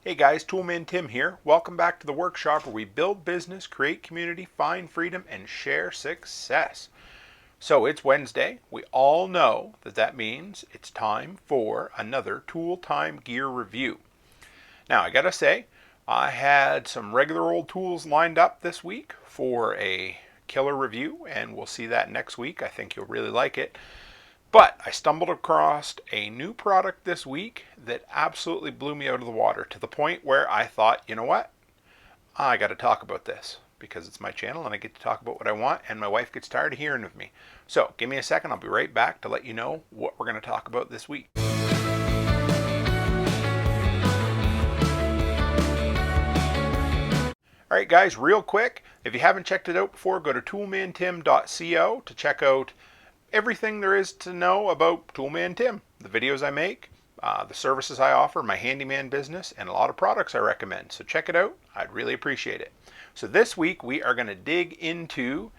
Hey guys, Toolman Tim here. Welcome back to the workshop where we build business, create community, find freedom, and share success. So it's Wednesday. We all know that means it's time for another Tool Time Gear review. Now I gotta say, I had some regular old tools lined up this week for a killer review, and we'll see that next week. I think you'll really like it. But I stumbled across a new product this week that absolutely blew me out of the water to the point where I thought, you know what? I got to talk about this because it's my channel and I get to talk about what I want, and my wife gets tired of hearing of me. So give me a second. I'll be right back to let you know what we're going to talk about this week. All right, guys, real quick, if you haven't checked it out before, go to toolmantim.co to check out everything there is to know about Toolman Tim, the videos I make, the services I offer, my handyman business, and a lot of products I recommend. So check it out. I'd really appreciate it. So this week we are going to dig into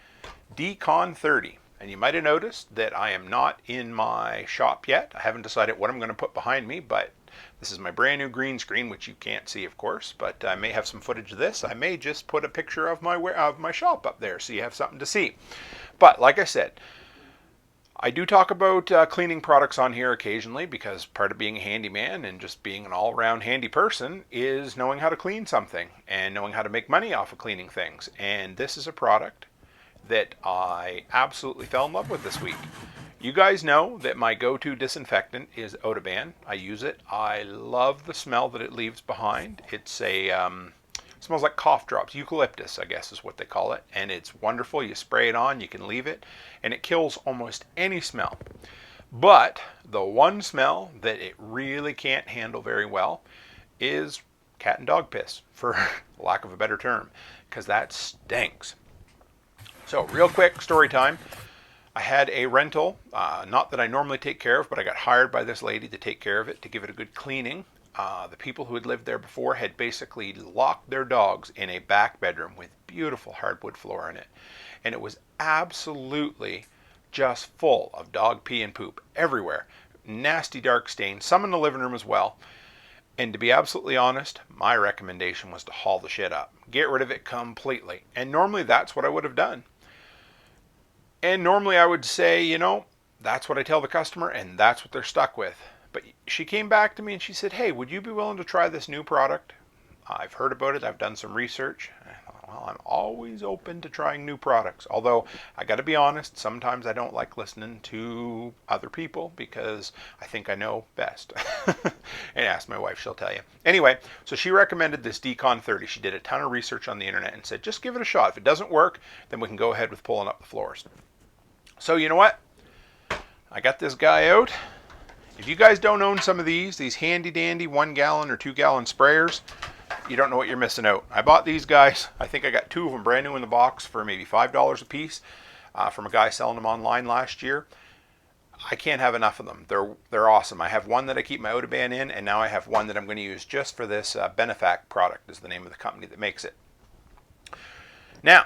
Decon 30. And you might have noticed that I am not in my shop yet. I haven't decided what I'm going to put behind me, but this is my brand new green screen, which you can't see, of course, but I may have some footage of this. I may just put a picture of my shop up there so you have something to see. But like I said, I do talk about cleaning products on here occasionally because part of being a handyman and just being an all-around handy person is knowing how to clean something and knowing how to make money off of cleaning things. And this is a product that I absolutely fell in love with this week. You guys know that my go-to disinfectant is ODYSEE. I use it. I love the smell that it leaves behind. It's smells like cough drops, eucalyptus, I guess is what they call it, and it's wonderful. You spray it on, you can leave it, and it kills almost any smell. But the one smell that it really can't handle very well is cat and dog piss, for lack of a better term, because that stinks. So real quick story time. I had a rental, not that I normally take care of, but I got hired by this lady to take care of it, to give it a good cleaning. The people who had lived there before had basically locked their dogs in a back bedroom with beautiful hardwood floor in it. And it was absolutely just full of dog pee and poop everywhere. Nasty dark stains, some in the living room as well. And to be absolutely honest, my recommendation was to haul the shit up. Get rid of it completely. And normally that's what I would have done. And normally I would say, you know, that's what I tell the customer and that's what they're stuck with. But she came back to me and she said, hey, would you be willing to try this new product? I've heard about it. I've done some research. I thought, well, I'm always open to trying new products. Although, I got to be honest, sometimes I don't like listening to other people because I think I know best. And ask my wife, she'll tell you. Anyway, so she recommended this Decon 30. She did a ton of research on the internet and said, just give it a shot. If it doesn't work, then we can go ahead with pulling up the floors. So you know what? I got this guy out. If you guys don't own some of these handy dandy 1 gallon or 2 gallon sprayers, you don't know what you're missing out. I bought these guys. I think I got 2 of them brand new in the box for maybe $5 a piece from a guy selling them online last year. I can't have enough of them. They're awesome. I have one that I keep my ODYSEE in, and now I have one that I'm going to use just for this Benefact product is the name of the company that makes it. Now,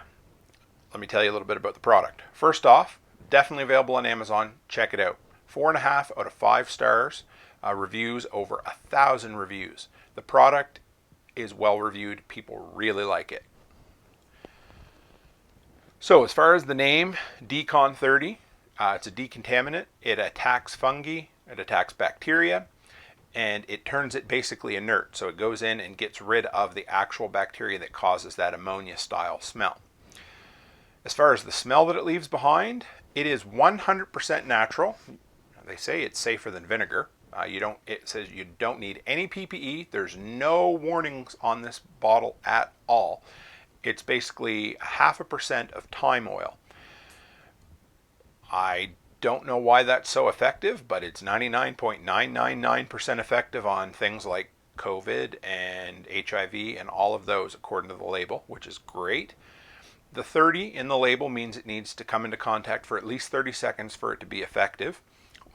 let me tell you a little bit about the product. First off, definitely available on Amazon. Check it out. 4.5 out of 5 stars. Reviews, over 1,000 reviews. The product is well reviewed. People really like it. So as far as the name, Decon 30, it's a decontaminant. It attacks fungi, it attacks bacteria, and it turns it basically inert. So it goes in and gets rid of the actual bacteria that causes that ammonia style smell. As far as the smell that it leaves behind, it is 100% natural. They say it's safer than vinegar. It says you don't need any PPE. There's no warnings on this bottle at all. It's basically 0.5% of thyme oil. I don't know why that's so effective, but it's 99.999% effective on things like COVID and HIV and all of those according to the label, which is great. The 30 in the label means it needs to come into contact for at least 30 seconds for it to be effective.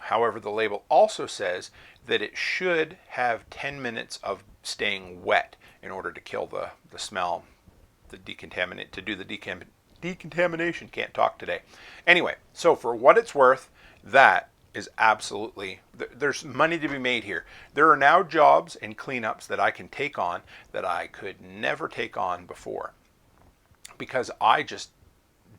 However, the label also says that it should have 10 minutes of staying wet in order to kill the smell, to do the decontamination. Can't talk today. Anyway, so for what it's worth, that is absolutely, there's money to be made here. There are now jobs and cleanups that I can take on that I could never take on before because I just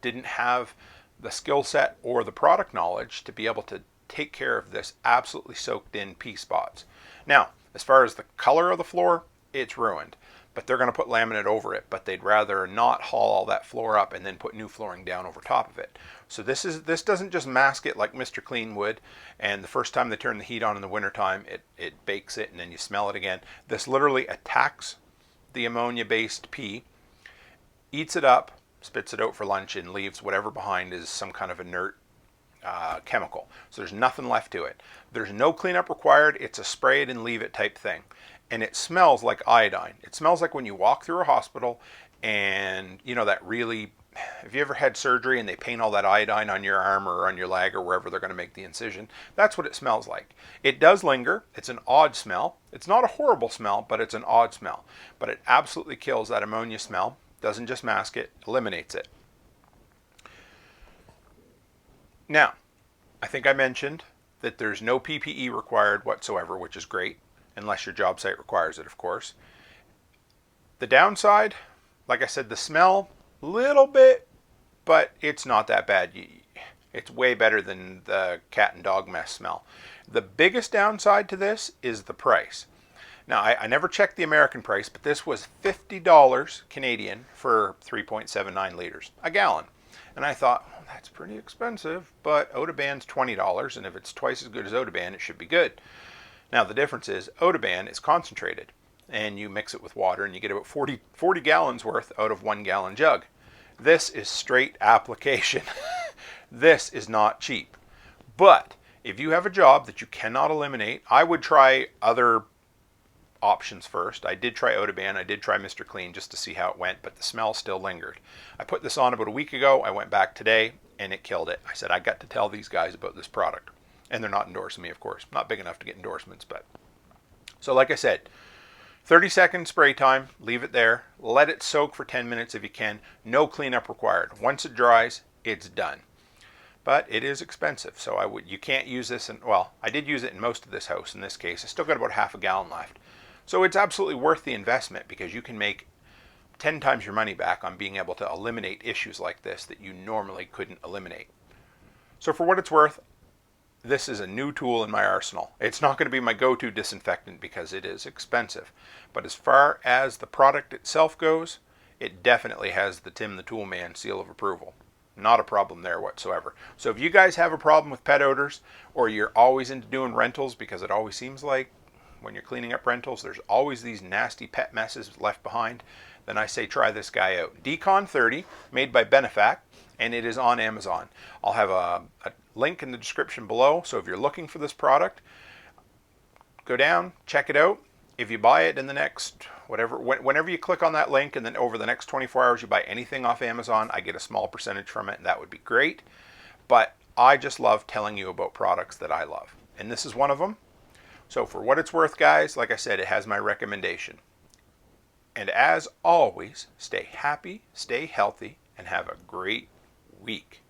didn't have the skill set or the product knowledge to be able to take care of this absolutely soaked in pea spots. Now, as far as the color of the floor, it's ruined, but they're going to put laminate over it, but they'd rather not haul all that floor up and then put new flooring down over top of it. So this doesn't just mask it like Mr. Clean would, and the first time they turn the heat on in the wintertime, it bakes it and then you smell it again. This literally attacks the ammonia-based pea, eats it up, spits it out for lunch, and leaves whatever behind is some kind of inert chemical. So there's nothing left to it. There's no cleanup required. It's a spray it and leave it type thing. And it smells like iodine. It smells like when you walk through a hospital and, you know, that really, have you ever had surgery and they paint all that iodine on your arm or on your leg or wherever they're going to make the incision? That's what it smells like. It does linger. It's an odd smell. It's not a horrible smell, but it's an odd smell. But it absolutely kills that ammonia smell. Doesn't just mask it, eliminates it. Now, I think I mentioned that there's no PPE required whatsoever, which is great, unless your job site requires it, of course. The downside, like I said, the smell, little bit, but it's not that bad. It's way better than the cat and dog mess smell. The biggest downside to this is the price. Now, I never checked the American price, but this was $50 Canadian for 3.79 liters, a gallon. And I thought, well, that's pretty expensive, but ODYSEE's $20, and if it's twice as good as ODYSEE, it should be good. Now, the difference is ODYSEE is concentrated, and you mix it with water, and you get about 40 gallons worth out of 1 gallon jug. This is straight application. This is not cheap. But if you have a job that you cannot eliminate, I would try other options first. I did try ODYSEE, I did try Mr. Clean just to see how it went, but the smell still lingered. I put this on about a week ago. I went back today and it killed it. I said I got to tell these guys about this product, and they're not endorsing me, of course. Not big enough to get endorsements, but so like I said, 30-second spray time, leave it there, let it soak for 10 minutes if you can. No cleanup required. Once it dries, it's done. But it is expensive, so you can't use this in, well, I did use it in most of this house in this case. I still got about half a gallon left. So it's absolutely worth the investment because you can make 10 times your money back on being able to eliminate issues like this that you normally couldn't eliminate. So for what it's worth, this is a new tool in my arsenal. It's not going to be my go-to disinfectant because it is expensive. But as far as the product itself goes, it definitely has the Tim the Toolman seal of approval. Not a problem there whatsoever. So if you guys have a problem with pet odors, or you're always into doing rentals, because it always seems like when you're cleaning up rentals, there's always these nasty pet messes left behind, then I say try this guy out. Decon 30, made by Benefact, and it is on Amazon. I'll have a link in the description below, so if you're looking for this product, go down, check it out. If you buy it in the next, whenever you click on that link, and then over the next 24 hours you buy anything off Amazon, I get a small percentage from it, and that would be great. But I just love telling you about products that I love, and this is one of them. So for what it's worth, guys, like I said, it has my recommendation. And as always, stay happy, stay healthy, and have a great week.